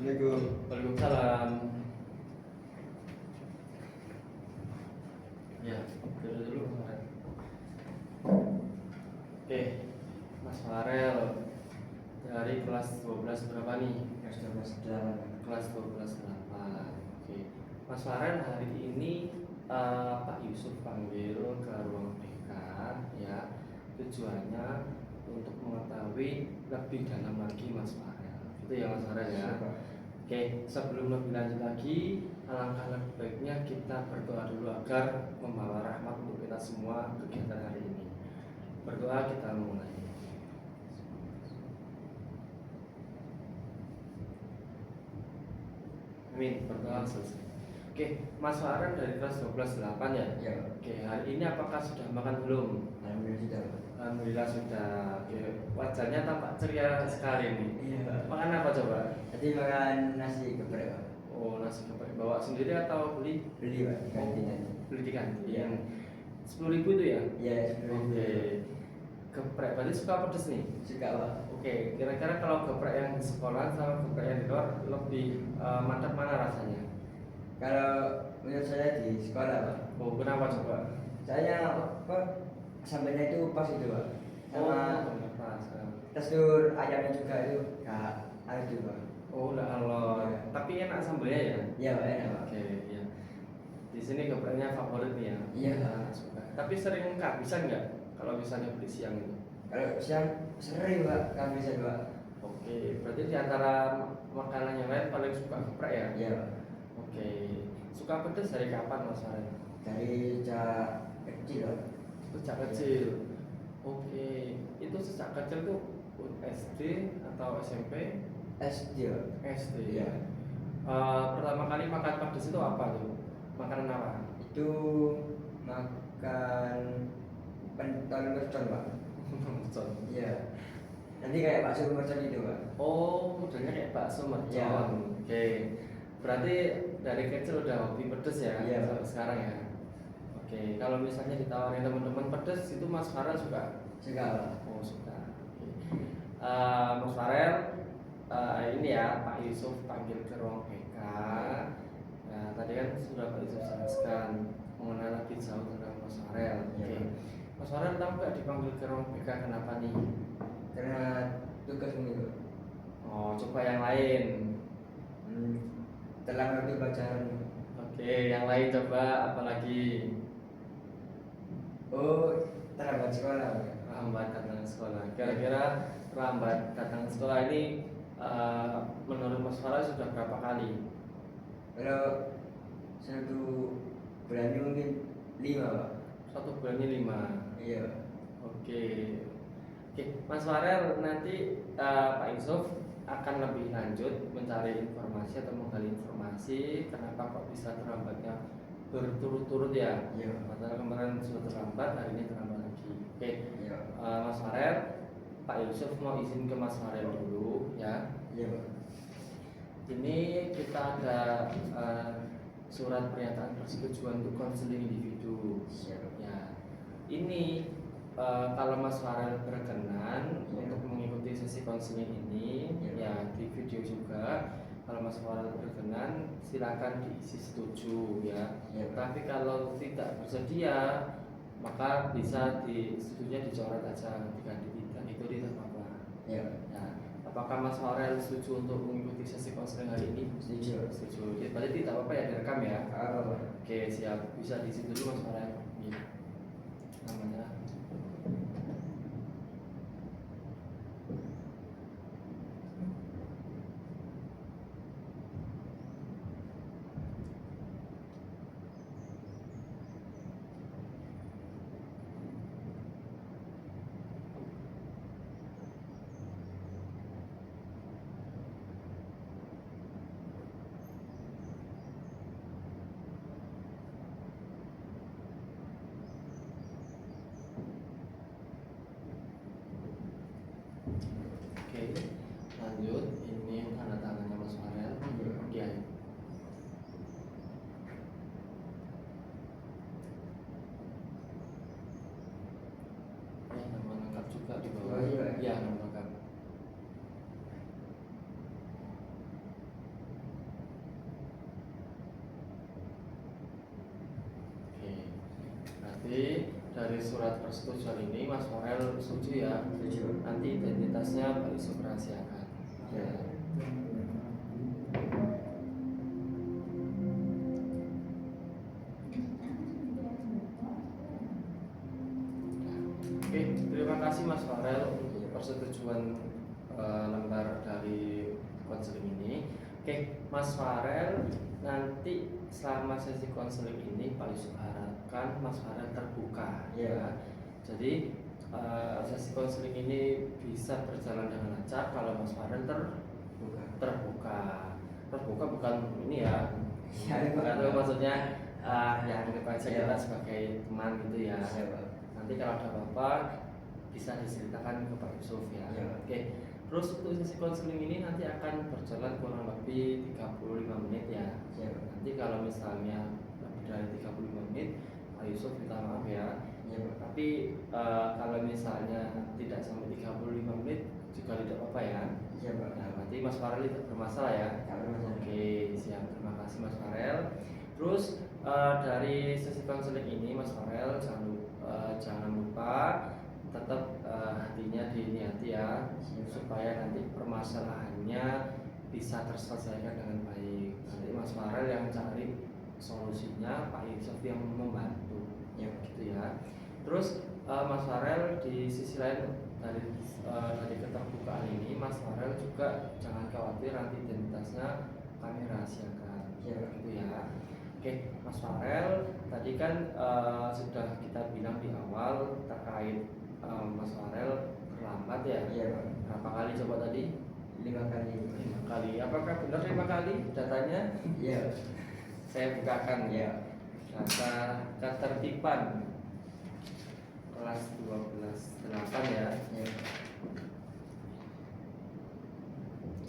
Assalamualaikum. Waalaikumsalam. Ya, dulu. Oke, Mas Farel dari kelas 12 berapa nih? Kelas 12 Kelas 12 8. Oke, Mas Farel hari ini Pak Yusuf panggil ke ruang BK ya. Tujuannya untuk mengetahui lebih dalam lagi Mas Farel. Itu ya Mas Farel ya. Oke, sebelum lebih lanjut lagi, alangkah lebih baiknya kita berdoa dulu agar membawa rahmat untuk kita semua kegiatan hari ini. Berdoa kita mulai. Amin, berdoa selesai. Oke, Mas Farel dari kelas 12 8 ya? Ya. Oke, hari ini apakah sudah makan belum? Alhamdulillah sudah. Alhamdulillah sudah. Oke, wajahnya tampak ceria sekali nih. Iya. Makan apa coba? Tadi makan nasi geprek Pak. Oh, nasi geprek bawa sendiri atau beli? Beli Pak di kantin tadi. Beli di kantin. Iya. 10.000 itu ya? Iya, 10.000. Oke. Geprek berarti suka pedes nih? Suka Pak. Oke, kira-kira kalau geprek yang di sekolah sama geprek yang di luar lebih mantap mana rasanya? Kalau menurut saya di sekolah Pak. Oh, kenapa coba? Saya apa? Sambalnya itu pas itu Pak. Sama pas. tekstur ayamnya juga itu nggak ada Pak. Oh, udah alot. Iya. Tapi enak sambalnya ya? Iya Pak, enak Pak. Oke, ya. Di sini gepreknya favorit nih ya? Iya. Suka. Tapi sering kehabisan nggak kalau misalnya beli siang itu? Kalau siang sering Pak, kehabisan Pak. Oke, berarti di antara makanan yang lain paling suka geprek ya? Iya Pak. Oke, suka pedas dari kapan Mas Farel? Dari sejak kecil Pak. Sejak kecil. Oke, itu sejak kecil tuh SD atau SMP? SD Pak. SD. Iya. Pertama kali makan pedas itu apa tuh? Makanan apa? Itu makan pentol mercon Pak. Mercon. Iya. Nanti kayak bakso mercon itu Pak. Oh, modelnya kayak bakso mercon. Iya. Oke. Berarti dari kecil udah hobi pedes ya? Iya. Sampai sekarang ya. Oke, kalau misalnya ditawarin teman-teman pedes itu Mas Farel suka? Suka Pak. Oh, suka. Oke. Mas Farel, ini ya Pak Yusuf panggil ke ruang BK. Nah, tadi kan sudah Pak Yusuf jelaskan mengenal lebih jauh tentang Mas Farel. Oke. Iya. Mas Farel tahu nggak dipanggil ke ruang BK kenapa nih? Karena tugas ini Pak. Oh, coba yang lain. Terlambat di pelajaran. Oke, yang lain coba apalagi? Oh, terlambat sekolah Pak. Terlambat datang ke sekolah. Kira-kira terlambat datang ke sekolah ini menurut Mas Farel sudah berapa kali? Kalau 1 bulan ini mungkin 5 Pak. 1 bulannya 5. Iya. Oke. Oke, Mas Farel nanti Pak Yusuf akan lebih lanjut mencari informasi atau menggali informasi kenapa kok bisa terlambatnya berturut-turut ya. Iya. Padahal kemarin sudah terlambat, hari ini terlambat lagi. Oke, Iya. Mas Farel, Pak Yusuf mau izin ke Mas Farel dulu ya. Iya Pak. Ini kita ada surat pernyataan persetujuan untuk konseling individu. Siap. Ya, ini kalau Mas Farel berkenan Ya. untuk mengikuti sesi konseling ini, Ya. ya di video juga. Kalau Mas Farel berkenan, silakan diisi setuju ya. Ya. Tapi kalau tidak bersedia, maka bisa setujunya dicoret aja ketika tidak itu tidak apa-apa. Iya. Ya, apakah Mas Farel setuju untuk mengikuti sesi konseling hari ini? Setuju. Setuju. Ya, berarti tidak apa-apa ya direkam ya. Apa Pak? Oke, siap. Bisa di situ dulu Mas Farel. Ya. Namanya. Berarti dari surat persetujuan ini Mas Farel setuju ya? Setuju. Nanti identitasnya Pak Yusuf rahasiakan. Ya. Oke, terima kasih Mas Farel untuk persetujuan lembar dari konseling ini. Oke, Mas Farel, nanti selama sesi konseling ini Pak Yusuf harapkan Mas Farel terbuka. Iya. Jadi sesi konseling ini bisa berjalan dengan lancar kalau Mas Farel terbuka. Terbuka bukan ini ya. Ya, Bukan itu maksudnya ya anggap aja Iya. kita sebagai teman gitu ya. Iya, Pak. Nanti kalau ada apa-apa bisa diceritakan ke Pak Yusuf ya. Iya. Oke. Terus untuk sesi konseling ini nanti akan berjalan kurang lebih 35 menit ya. Iya. Nanti kalau misalnya lebih dari 35 menit, Pak Yusuf minta maaf ya. Iya, Pak. Tapi kalau misalnya tidak sampai 35 menit juga tidak apa-apa ya. Iya, Pak. Nah, nanti Mas Farel tidak bermasalah ya. Nggak bermasalah. Oke, siap. Terima kasih Mas Farel. Terus dari sesi konseling ini Mas Farel jangan lupa tetap hatinya diniati ya, supaya nanti permasalahannya bisa terselesaikan dengan baik. Nanti Mas Farel yang cari solusinya, Pak Yusuf yang membantu. Ya. Gitu ya. Terus Mas Farel di sisi lain dari keterbukaan ini Mas Farel juga jangan khawatir nanti identitasnya kami rahasiakan. Ya. Gitu ya. Oke, Mas Farel tadi kan sudah kita bilang di awal terkait Mas Farel terlambat ya. Iya, Pak. Berapa kali coba tadi? 5 kali. 5 kali. Apakah benar 5 kali datanya? Iya. Saya bukakan Iya. data ketertiban kelas 12/8 ya. Iya.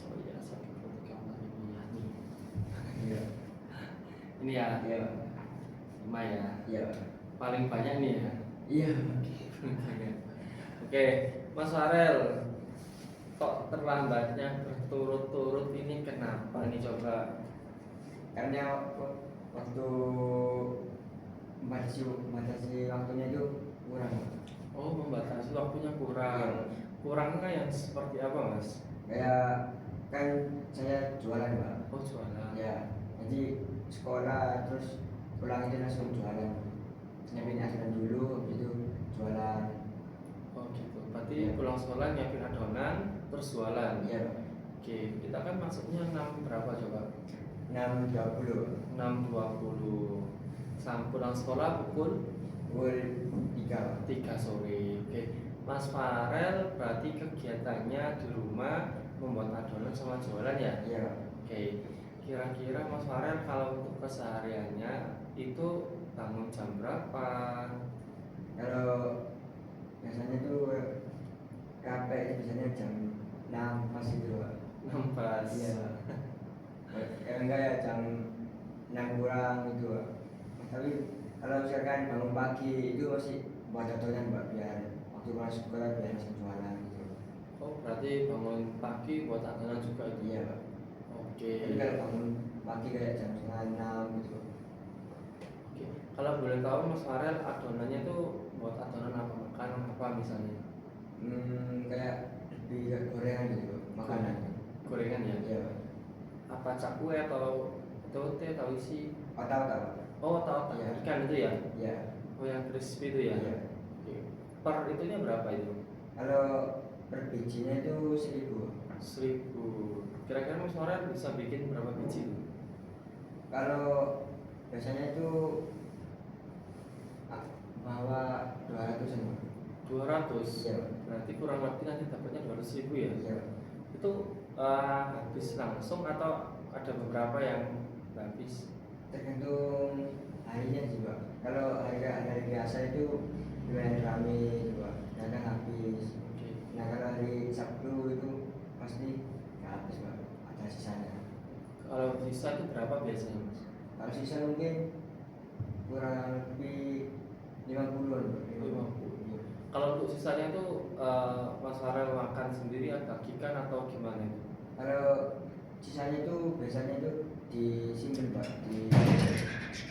Oh iya, 1/3 nih. Iya. Ini ya, Iya. 5 ya. Iya. Paling banyak nih ya. Iya. Oke, Mas Farel, kok terlambatnya berturut-turut ini kenapa nih coba? Karena waktu membatasi waktunya itu kurang. Oh, membatasi waktunya kurang. Kurangnya yang seperti apa, Mas? Kayak kan saya jualan, Pak. Oh, jualan. Ya, jadi sekolah terus pulang itu langsung jualan. Nyiapin adonan dulu, habis itu jualan. Oh gitu. Berarti Iya. pulang sekolah nyiapin adonan, terus jualan. Iya, Pak. Oke, kita kan masuknya 6 berapa coba? 6.20 6.20. Sampai pulang sekolah pukul pukul 3. 3 sore. Oke. Mas Farel berarti kegiatannya di rumah membuat adonan sama jualan ya? Iya, Pak. Oke. Kira-kira Mas Farel kalau untuk kesehariannya itu bangun jam berapa? Kalau biasanya tuh capek itu biasanya jam 6 masih itu, Pak. 6 pas. Iya. Kalau enggak ya jam 6 kurang gitu, Pak. Tapi kalau misalkan bangun pagi itu masih buat adonan, Pak, biar waktu masuk sekolah biar langsung jualan gitu. Oh, berarti bangun pagi buat adonan juga itu? Iya, Pak. Oke. Tapi kalau bangun pagi kayak jam setengah 6 gitu. Oke. Kalau boleh tahu Mas Farel adonannya itu buat adonan apa? Makanan apa misalnya? Kayak lebih ke gorengan gitu, makanan. Gorengan ya? Iya, Pak. Apa cakwe atau tote atau isi? Otak-otak, Pak. Oh, tahu Iya. ikan itu ya? Iya. Oh, yang crispy itu ya? Iya. Oke. Per itunya berapa itu? Kalau per bijinya itu 1.000. 1.000. Kira-kira Mas Farel bisa bikin berapa biji itu? Kalau biasanya itu bawa 200-an, Pak. 200. Iya, Pak. Berarti kurang lebih nanti dapatnya 200.000 ya? Iya, Pak. Itu habis langsung atau ada beberapa yang habis? Tergantung harinya sih, Pak. Kalau hari biasa itu lumayan rame gitu, Pak. Kadang habis. Oke. Nah, kalau hari Sabtu itu pasti nggak habis, Pak. Ada sisanya. Kalau sisa itu berapa biasanya Mas? Kalau sisa mungkin kurang lebih 50-an, Pak. 50. Iya. Kalau untuk sisanya itu Mas Farel makan sendiri atau bagikan atau gimana itu? Kalau sisanya itu biasanya itu disimpan, Pak, di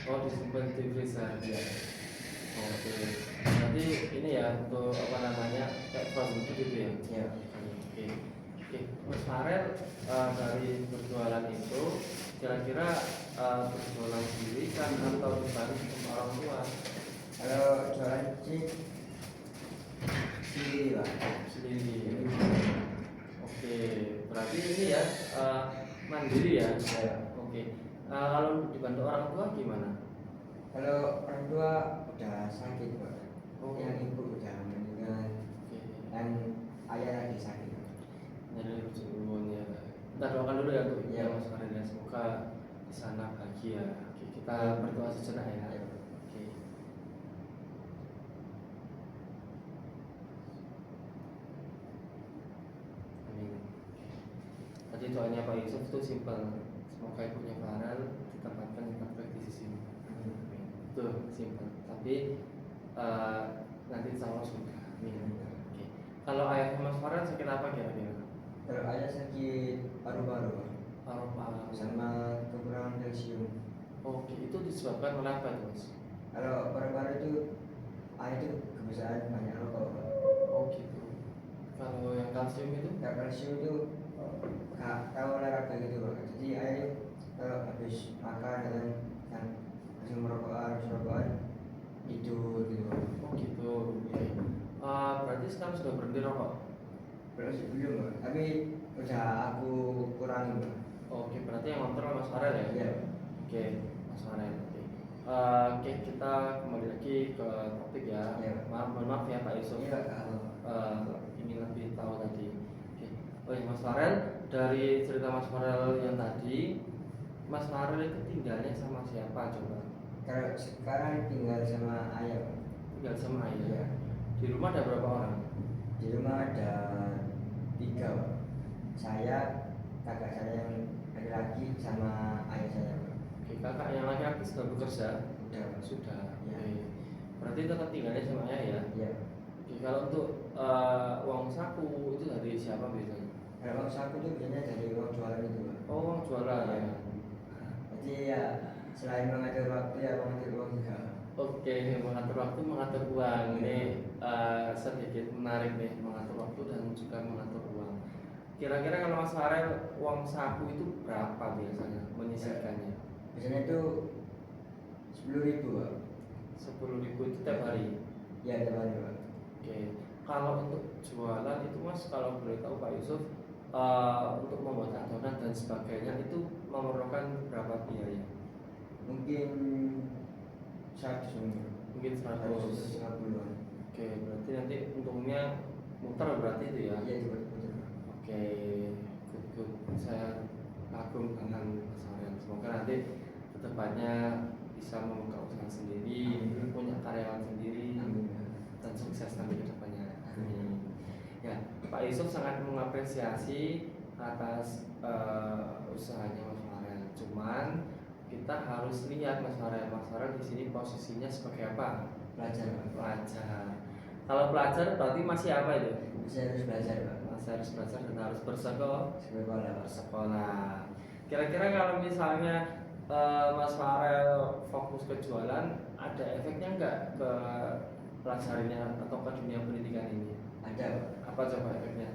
Oh, disimpan di freezer. ya. Oke, berarti ini ya untuk apa namanya kayak frozen food gitu ya. Ya. Oke, oke. Mas Farel, dari berjualan itu kira-kira berjualan sendiri kan atau dibantu sama orang tua? Kalau jualan sih sendiri pak. Sendiri. Oke, berarti ini ya mandiri ya. Ya. Oke. Kalau dibantu orang tua gimana? Kalau orang tua udah sakit pak, Oh. yang ibu udah meninggal Oke. dan ayah lagi sakit. Jadi berjubun ya. Kita doakan dulu ya Bu. Ya. Mas Farel ya, semoga di sana bahagia. Oke, kita berdoa sejenak ya. Ya. Oke. Amin. Tadi doanya Pak Yusuf itu simpel. Semoga ibunya Farel ditempatkan yang terbaik di sisi. Amin. Itu simpel. Tapi nanti insya Allah surga. Amin. Oke. Kalau ayahnya Mas Farel sakit apa kira-kira? Kalau ayah sakit paru-paru pak, Paru-paru. sama kekurangan kalsium. Oke, itu disebabkan oleh apa itu Mas? Kalau paru-paru itu ayah itu kebiasaan banyak rokok pak. Oh gitu. Kalau yang kalsium itu? Kalau kalsium itu nggak tahu olahraga gitu pak. Jadi ayah itu kalau habis makan dan langsung merokokan tidur gitu pak. Oh gitu. Oke. Berarti sekarang sudah berhenti rokok. Belum sih, belum pak, tapi udah aku kurangi pak. Oke, berarti yang kontrol Mas Farel ya? Iya. Oke, Mas Farel. Oke. Oke, kita kembali lagi ke topik ya. Iya. Mohon maaf ya Pak Yusuf. Iya kalau Ingin lebih tahu tadi. Oke. Oh ya Mas Farel, dari cerita Mas Farel yang tadi, Mas Farel itu tinggalnya sama siapa coba? kalau sekarang tinggal sama ayah pak. Tinggal sama ayah. Iya. Di rumah ada berapa orang? Di rumah ada 3 pak. Saya, kakak saya yang laki-laki sama ayah saya pak. Oke, kakak yang laki-laki sudah bekerja? Udah pak. Sudah. Iya. Oke. Berarti tetap tinggalnya sama ayah ya? Iya. Oke, kalau untuk uang saku itu dari siapa biasanya? Kalau uang saku itu biasanya dari uang jualan itu pak. Oh, uang jualan ya. Jadi ya selain mengatur waktu ya mengatur uang juga. Oke, mengatur waktu, mengatur uang. Ini sedikit menarik nih, mengatur waktu dan juga mengatur uang. Kira-kira kalau Mas Farel uang saku itu berapa biasanya menyisihkannya? Biasanya itu 10.000 pak. 10.000 itu tiap hari. Ya tiap hari pak. Oke, kalau untuk jualan itu Mas, kalau boleh tahu Pak Yusuf, untuk membuat adonan dan sebagainya itu memerlukan berapa biaya? Mungkin 100 mungkin. Mungkin 100. 150-an. Oke, berarti nanti untungnya muter berarti itu ya? Iya itu betul. Oke, good. Saya kagum dengan Mas Farel. Semoga nanti kedepannya bisa membuka usaha sendiri, Amin. punya karyawan sendiri, Amin. dan sukses nanti kedepannya. Amin. Ya, Pak Yusuf sangat mengapresiasi atas usahanya Mas Farel. Cuman kita harus lihat Mas Farel di sini posisinya sebagai apa? Pelajar pak. Pelajar. Kalau pelajar berarti masih apa itu? Masih harus belajar pak. Masih harus belajar dan harus bersekolah. Sekolah pak. Bersekolah. Kira-kira kalau misalnya Mas Farel fokus ke jualan, ada efeknya nggak ke pelajarannya atau ke dunia pendidikan ini? Ada pak. Apa coba efeknya?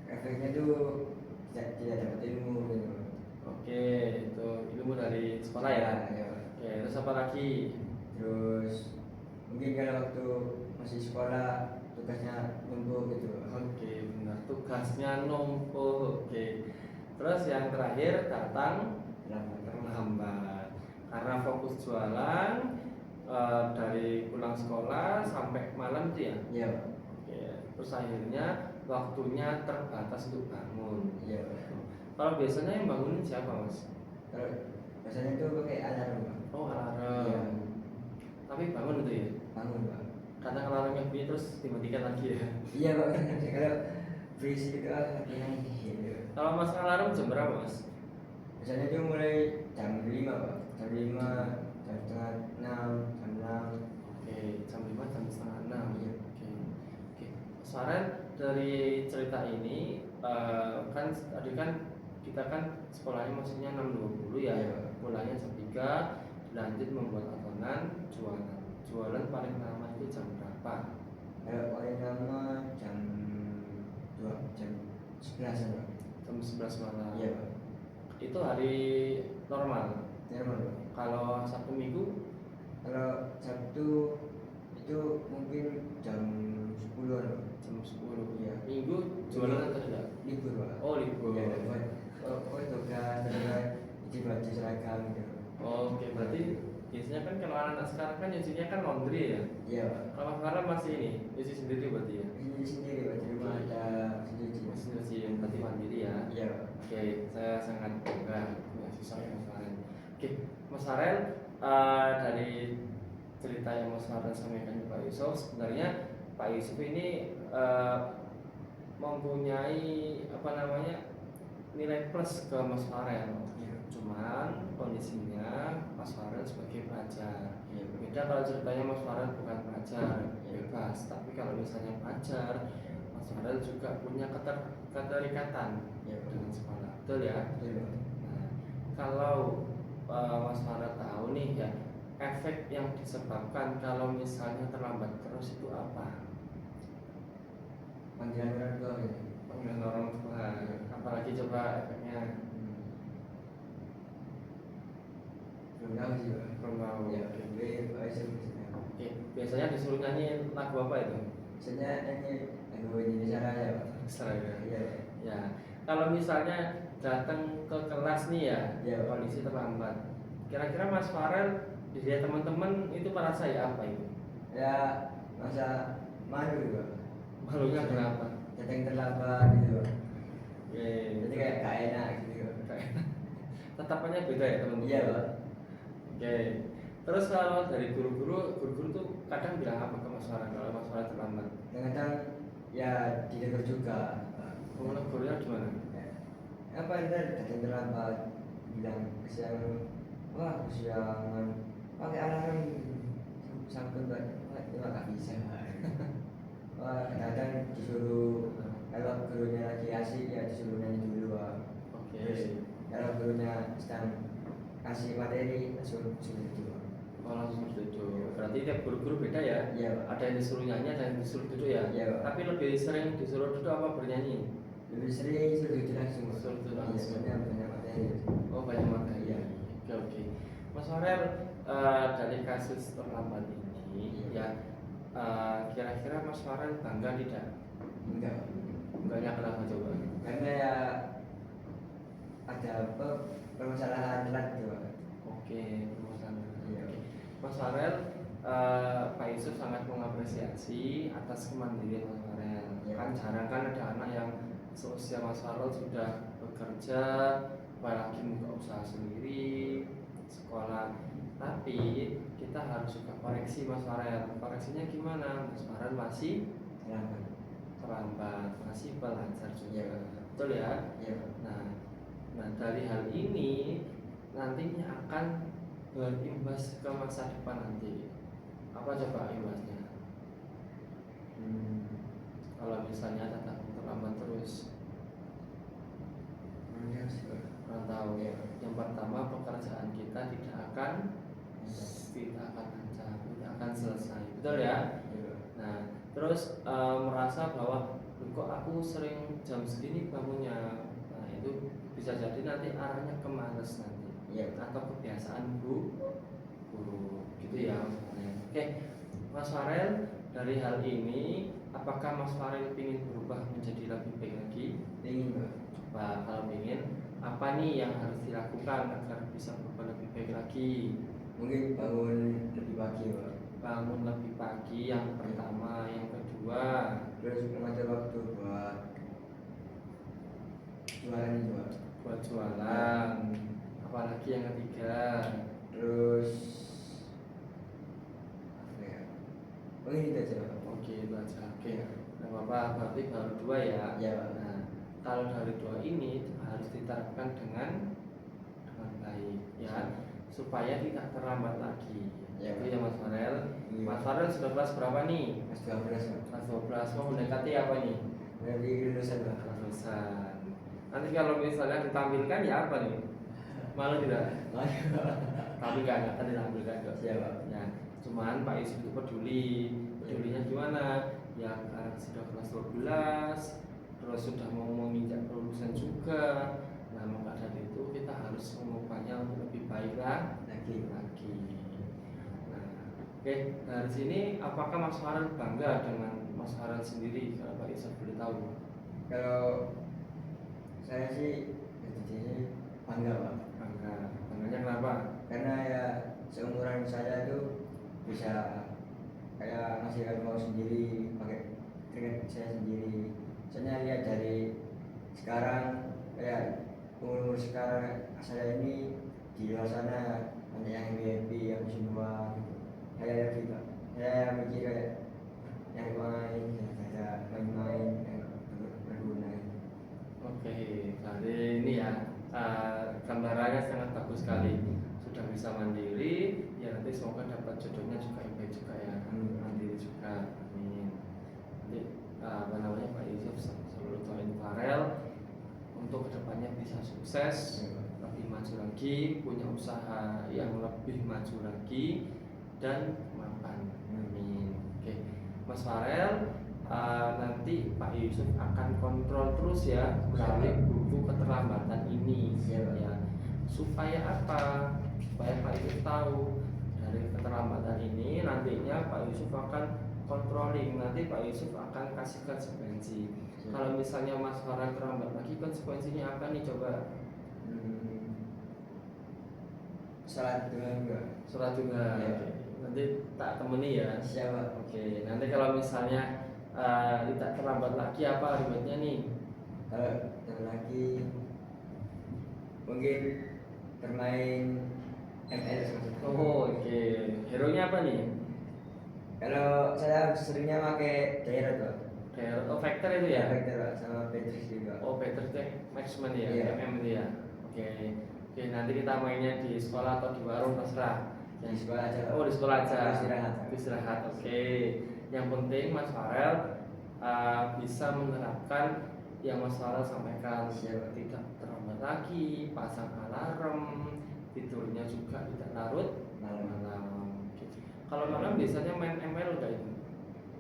Efeknya tuh tidak dapat ilmu gitu. Oke, itu ilmu dari sekolah ya. Ya. Oke, terus apa lagi? Terus mungkin kalau waktu masih sekolah tugasnya numpuk gitu. Oke, benar. Tugasnya numpuk. Oke. Terus yang terakhir datang terlambat karena fokus jualan dari pulang sekolah sampai malam itu ya. Iya pak. Oke. Terus akhirnya waktunya terbatas untuk bangun. Iya pak. Kalau biasanya yang bangunin siapa Mas? Kalau biasanya itu pakai alarm pak. Oh alarm. Iya. Tapi bangun itu ya. Bangun pak. Kadang alarmnya bunyi terus dimatikan lagi ya. Iya pak. Kalau berisik itu latihan gitu. Kalau Mas alarm jam berapa Mas? Biasanya itu mulai jam 5 pak. Jam 5, jam setengah 6, jam 6. Oke, jam 5, jam setengah 6. Iya. Oke. Mas Farel, dari cerita ini kan tadi kan kita kan sekolahnya maksudnya 6.20 ya. Iya. Pulangnya jam 3, lanjut membuat adonan, jualan. jualan paling lama itu jam berapa? Kalau paling lama jam 11-an Pak. Jam 11 malam. Iya Pak. Itu hari normal. Normal Pak. Kalau Sabtu Minggu Kalau Sabtu itu mungkin jam 10-an Pak. jam 10. Iya. Minggu jualan atau tidak? Libur Pak. Oh, libur. Iya, tugas cuci baju seragam gitu. Oh, oke, berarti biasanya kan kalau anak sekarang kan nyucinya kan laundry ya. Iya Pak. Kalau sekarang masih ini nyuci sendiri berarti ya. Ini sendiri Pak, di rumah ada pencuci. Masih nyuci yang berarti mandiri ya. Iya Pak. Oke, saya sangat bangga punya siswa Mas Farel. Oke, Mas Farel, dari cerita yang Mas Farel sampaikan ke Pak Yusuf, sebenarnya Pak Yusuf ini mempunyai apa namanya nilai plus ke Mas Farel. Iya. Cuman kondisinya Mas Farel sebagai pelajar. Iya Pak. Beda kalau ceritanya Mas Farel bukan pelajar, Iya. bebas. Tapi kalau misalnya pelajar, Mas Farel juga punya keterikatan Iya Pak. dengan sekolah, betul ya? Betul Pak. Nah, kalau Mas Farel tahu nih ya, efek yang disebabkan kalau misalnya terlambat terus itu apa? Panggilan orang tua gitu. Panggilan orang tua, apalagi coba efeknya Belum tahu sih Pak. belum tahu. Iya. Oke. Pak Yusuf maksudnya. Oke, biasanya disuruh nyanyi lagu apa itu? Maksudnya ini lagu Indonesia Raya Pak. Seraya. Iya. Ya, kalau misalnya datang ke kelas nih ya, Iya, Pak. kondisi terlambat. Kira-kira Mas Farel dilihat teman-teman itu merasa ya apa itu? Ya masa malu gitu Pak. Malunya kenapa? Datang terlambat gitu Pak. Oke, Jadi kayak gak enak gitu Pak. tetapannya beda ya teman-teman. Iya Pak. Oke. Terus kalau dari guru-guru tuh kadang bilang apa ke Mas Farel kalau Mas Farel terlambat? Kadang-kadang ya ditegur juga Pak. Menurut gurunya gimana? Ya. Apa ntar datang terlambat bilang kesiangan, wah kesiangan pakai alarm sampai Pak. Wah itu nggak bisa Pak. Wah kadang disuruh kalau gurunya lagi asik ya disuruh nyanyi dulu Pak. Oke. Terus kalau gurunya sedang kasih materi langsung dulu Pak. Oh, langsung duduk. Berarti tiap guru-guru beda ya? Iya Pak. Ada yang disuruh nyanyi, ada yang disuruh duduk ya? Iya, Pak. Tapi lebih sering disuruh duduk apa bernyanyi? Lebih sering suruh duduk langsung Pak. Suruh duduk Iya, langsung. soalnya banyak materi. Oh, banyak materi. Iya. Oke, oke. Mas Farel, dari kasus terlambat ini, Iya. ya kira-kira Mas Farel bangga tidak? Enggak Pak. Bangganya kenapa coba? Karena ya ada apa permasalahan telat gitu Pak. Oke, permasalahan. Iya. Oke. Mas Farel, Pak Yusuf sangat mengapresiasi atas kemandirian Mas Farel. Iya. Kan jarang kan ada anak yang seusia Mas Farel sudah bekerja, apalagi buka usaha sendiri, sekolah. Tapi kita harus juga koreksi Mas Farel. Koreksinya gimana? Mas Farel masih Terlambat. terlambat, masih belajar juga. Iya. Betul ya? Iya Pak. Nah, dari hal ini nantinya akan berimbas ke masa depan nanti. Apa coba imbasnya? Kalau misalnya tetap terlambat terus, Iya sih Pak. orang tahu Iya. yang pertama pekerjaan kita tidak akan lancar, tidak akan selesai. Betul ya? Iya Pak. Nah, terus merasa bahwa "Loh, kok aku sering jam segini bangunnya." Nah, itu bisa jadi nanti arahnya ke males nanti. Iya Pak. Atau kebiasaan guru gitu ya Mas Farel. Oke, Mas Farel, dari hal ini apakah Mas Farel ingin berubah menjadi lebih baik lagi? Ingin Pak. Coba kalau ingin, apa nih yang harus dilakukan agar bisa berubah lebih baik lagi? Mungkin bangun lebih pagi Pak. Bangun lebih pagi yang pertama, yang kedua, Terus mengatur waktu buat jualan itu Pak. buat jualan, apalagi yang ketiga. Terus apa ya? Mungkin itu aja Pak. Oke, itu aja. Oke, nggak apa-apa, berarti baru dua ya. Iya Pak. Nah, kalau dari dua ini itu harus diterapkan dengan baik ya, supaya tidak terlambat lagi. Ya, Itu ya Mas Farel. Iya. Mas Farel sudah kelas berapa nih? Mas 12 Pak. Kelas 12. Mau mendekati apa nih? Dari lulusan Pak. Lulusan. Nanti kalau misalnya ditampilkan ya apa nih? Malu tidak? Ayo. Tapi nggak akan ditampilkan kok. Siap Pak. Ya, Cuman Pak Yusuf itu pedulinya gimana? Ya karena sudah kelas 12, terus sudah mau menginjak kelulusan juga. Nah maka dari itu kita harus mengubahnya untuk lebih baik lagi. Nah, oke, dari sini apakah Mas Farel bangga dengan Mas Farel sendiri? Kalau Pak Yusuf boleh tahu. Kalau saya sih jadi bangga Pak. Bangganya kenapa? Karena ya seumuran saya itu bisa kayak ngasih mau sendiri, pakai keringat saya sendiri. Saya lihat dari sekarang kayak umur sekarang saya ini di luar sana banyak yang happy, yang semua gitu. Saya mikir kayak yang main, saya main-main yang berguna. Oke, jadi ini ya gambarannya sangat bagus sekali. Sudah bisa mandiri, ya nanti semoga dapat jodohnya juga yang baik juga ya, mandiri juga. Amin. Jadi Pak Yusuf selalu doain Farel untuk kedepannya bisa sukses, lebih maju lagi, punya usaha yang lebih maju lagi dan mapan. Amin. Oke, Mas Farel. Nanti Pak Yusuf akan kontrol terus ya melalui buku keterlambatan ini ya, supaya apa? Supaya Pak Yusuf tahu dari keterlambatan ini nantinya Pak Yusuf akan controlling, nanti Pak Yusuf akan kasih konsekuensi. Kalau misalnya Mas Farel terlambat lagi, konsekuensinya apa nih coba? Salat juga ya. Nanti tak temani ya. Siapa? Oke, nanti kalau misalnya tidak terlambat lagi apa ribetnya nih? Kalau lagi mungkin bermain ML. Oh oke. Hero nya apa nih? Kalau saya seringnya pakai Dairot Pak. Dairot, oh Vector itu ya? Vector Pak, sama Petrus juga. Oh Petrus itu Maxman ya, Iya. MM itu ya. Oke, nanti kita mainnya di sekolah atau di warung terserah. Di sekolah aja. Oh di sekolah aja. Istirahat. Oke. Yang penting Mas Farel bisa menerapkan yang Mas Farel sampaikan. Siapa? Tidak terlambat lagi, pasang alarm, tidurnya juga tidak larut malam. Kalau malam biasanya main ML udah itu?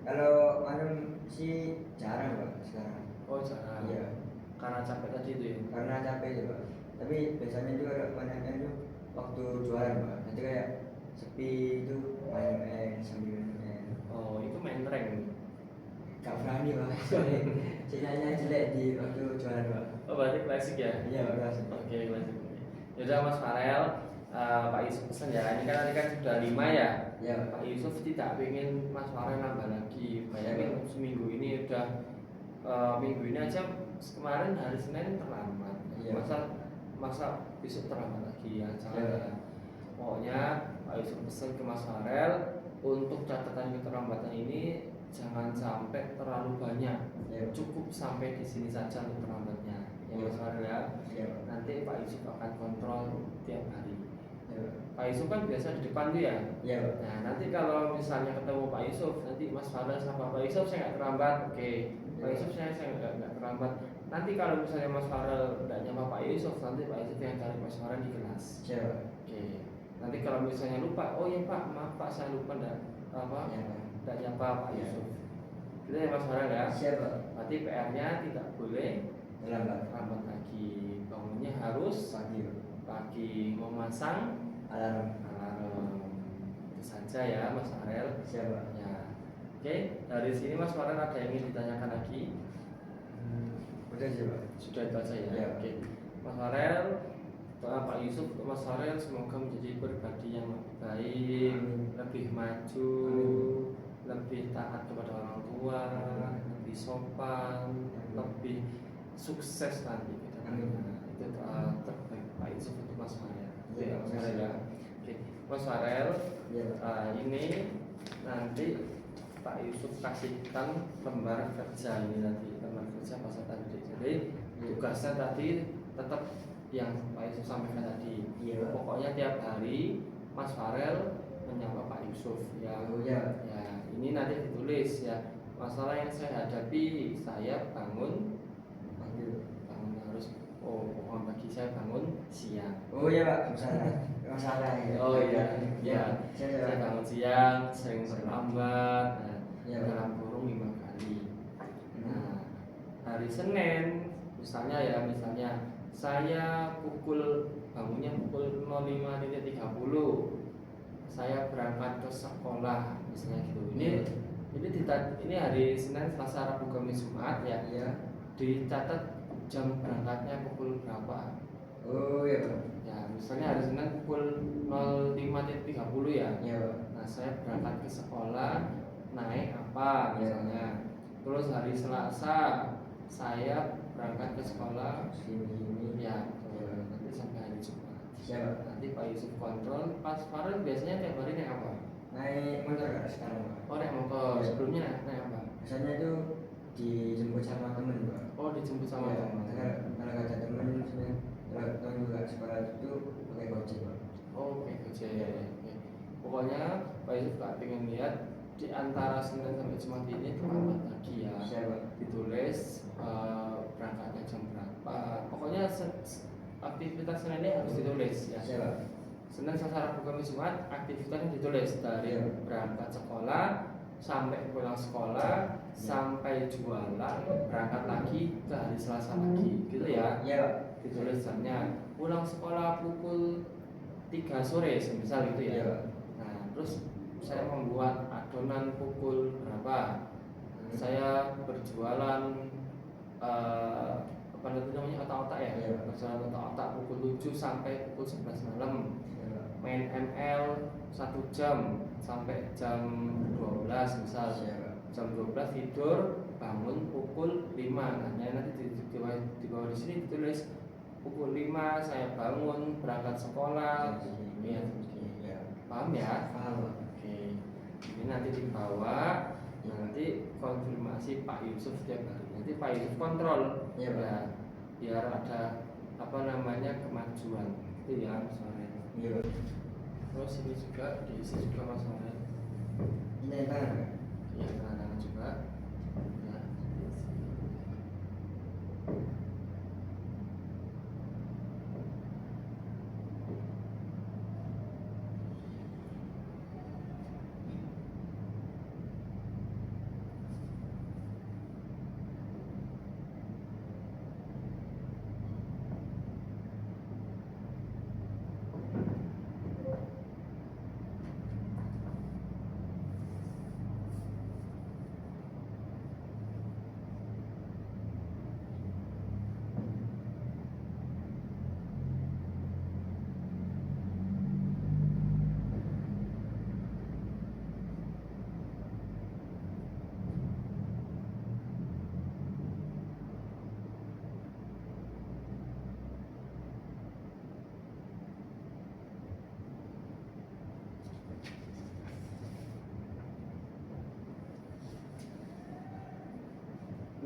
Kalau malam sih jarang Pak sekarang. Oh jarang. Iya. Karena capek tadi itu ya? Karena capek ya Pak. Tapi biasanya juga main ML itu waktu jualan Pak. Nanti kayak sepi itu main ML sambil main. Oh itu main rank? Gak berani Pak. Sinyalnya jelek di waktu jualan Pak. Oh berarti klasik ya? Iya klasik. Oke klasik. Yaudah Mas Farel, Pak Yusuf pesan ya. Ini kan sudah 5 ya. Ya. Pak Yusuf tidak ingin Mas Farel nambah lagi. Bayangin seminggu ini udah minggu ini aja kemarin hari Senin terlambat. Ya. Masa besok terlambat lagi ya? Jangan ya. Pokoknya Pak Yusuf pesan ke Mas Farel untuk catatan keterlambatan ini jangan sampai terlalu banyak. Ya. Cukup sampai di sini saja untuk terlambatnya. Ya Mas Farel ya. Nanti Pak Yusuf akan kontrol tiap hari. Pak Yusuf kan biasa di depan tuh ya. Nah nanti kalau misalnya ketemu Pak Yusuf, nanti Mas Farel sama Pak Yusuf saya nggak terlambat. Oke. Pak Yusuf saya nggak terlambat. Nanti kalau misalnya Mas Farel tidak nyapa Pak Yusuf, nanti Pak Yusuf yang cari Mas Farel di kelas. Oke. Nanti kalau misalnya lupa, oh ya Pak, maaf Pak saya lupa tidak nyapa Pak Yusuf. Itu ya Mas Farel ya. Berarti PR-nya tidak boleh terlambat lagi. Bangunnya harus pagi memasang alarm. Itu saja ya Mas Farel. Ya. Oke, dari sini Mas Farel ada yang ingin ditanyakan lagi? Udah sih Pak. Sudah itu aja ya. Ya. Oke. Mas Farel, doa Pak Yusuf untuk Mas Farel semoga menjadi pribadi yang lebih baik, lebih maju, lebih taat kepada orang tua, lebih sopan, lebih sukses nanti kita. Itu doa terbaik Pak Yusuf untuk Mas Farel. Oke, Mas Farel ya. Oke, Mas Farel, ini nanti Pak Yusuf kasihkan lembar kerja ini nanti, lembar kerja peserta didik. Jadi tugasnya tadi tetap yang Pak Yusuf sampaikan tadi. Pokoknya tiap hari Mas Farel menyapa Pak Yusuf ya. Ya, ini nanti ditulis ya. Masalah yang saya hadapi, saya bangun harus bangun pagi saya bangun siang. Oh iya Pak, misalnya masalah ya. Oh iya, ya. Saya Saya bangun siang, sering terlambat, nah, Iya, dalam kurung 5 kali. Nah, hari Senin, misalnya saya bangunnya pukul 05.30, saya berangkat ke sekolah, misalnya gitu. Ini hari Senin, Selasa, Rabu, Kamis, Jumat ya. Iya. Dicatat jam berangkatnya pukul berapa. Oh iya Pak. Ya, misalnya hari Senin pukul 05.30 ya. Iya Pak. Nah, saya berangkat ke sekolah naik apa misalnya. Terus hari Selasa saya berangkat ke sekolah Sini. ya, nanti sampai hari Jumat. Siapa? Nanti Pak Yusuf kontrol. Pas Farel biasanya tiap hari naik apa? Naik motor Kak sekarang Pak. Oh, naik motor. Iya. Sebelumnya naik apa? Biasanya itu dijemput sama temen Pak. Oh, dijemput sama Iya, teman. kalau ada temen misalnya kalau teman juga sekolah itu pakai gojek Pak. Oh, oke, Gojek. Oke. Pokoknya Pak Yusuf gak pengen lihat di antara Senin sampai Jumat ini terlambat lagi ya. Siapa? Ditulis berangkatnya jam berapa. Pokoknya aktivitas Senin ini harus ditulis ya. Siapa? Senin, Selasa, Rabu, Kamis, Jumat aktivitasnya ditulis dari Iya. berangkat sekolah sampai pulang sekolah sampai jualan berangkat lagi ke hari Selasa lagi gitu ya. Iya Pak. Ditulis jamnya pulang sekolah pukul 3 sore semisal gitu ya. Iya. Nah, terus saya membuat adonan pukul berapa. Saya berjualan apa namanya otak-otak ya. Iya. Berjualan otak-otak pukul 7 sampai pukul 11 malam. Siapa? Main ML 1 jam sampai jam 12 misal. Siapa? Jam 12 tidur, bangun pukul 5. Nah, nanti di bawah di sini ditulis pukul 5 saya bangun berangkat sekolah. Iya. Iya. Paham ya? Paham Pak. Oke. Ini nanti dibawa, nanti konfirmasi Pak Yusuf setiap hari. Nanti Pak Yusuf kontrol. Iya, Pak. Ya, biar ada apa namanya kemajuan. Itu ya sore. Iya Pak. Terus ini juga diisi juga Mas Sore. Ini yang tangan Kak? Iya, tangan juga. Ya, diisi.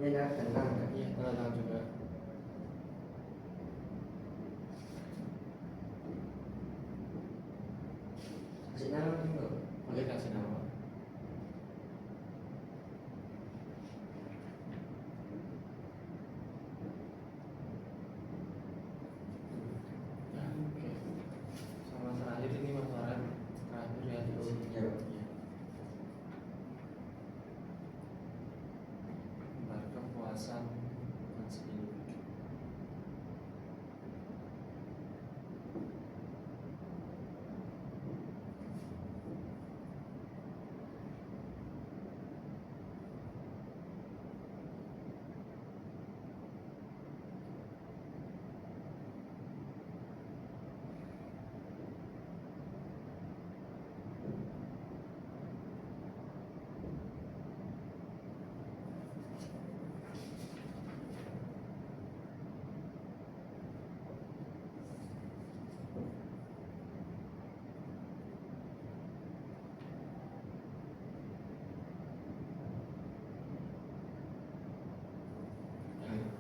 Ini ada tentang Kak? Iya, tanda tangan juga. Kasih nama dulu. Boleh kasih nama. Ya, oke. Sama terakhir ini Mas Farel. Terakhir ya diisi. Iya, Pak. Iya. Lembar kepuasan konseling.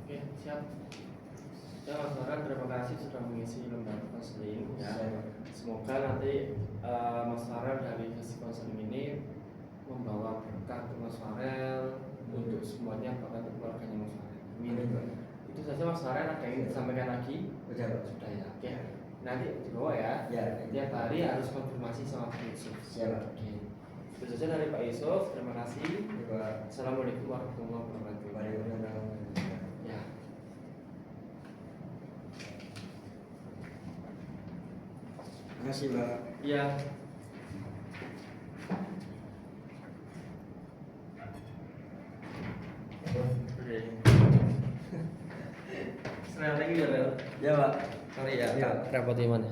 Oke, siap. Ya Mas Farel, terima kasih sudah mengisi lembar konseling ya. Semoga nanti Mas Farel dari sesi konseling ini membawa berkah ke Mas Farel untuk semuanya, bahkan untuk keluarganya Mas Farel. Amin. Amin, Pak. Itu saja Mas Farel, ada yang ingin disampaikan lagi? Udah Pak. Sudah ya. Oke. Nanti dibawa ya. Ya, Tiap hari harus konfirmasi sama Pak Yusuf. siap. Oke. Itu saja dari Pak Yusuf. Terima kasih. Juga Assalamualaikum warahmatullahi wabarakatuh. Waalaikumsalam. Ya. Terima kasih, Pak. Iya. Oke. Selamat lagi ya, Bel. Ya, Pak. Sorry ya, Iya. repotin mana?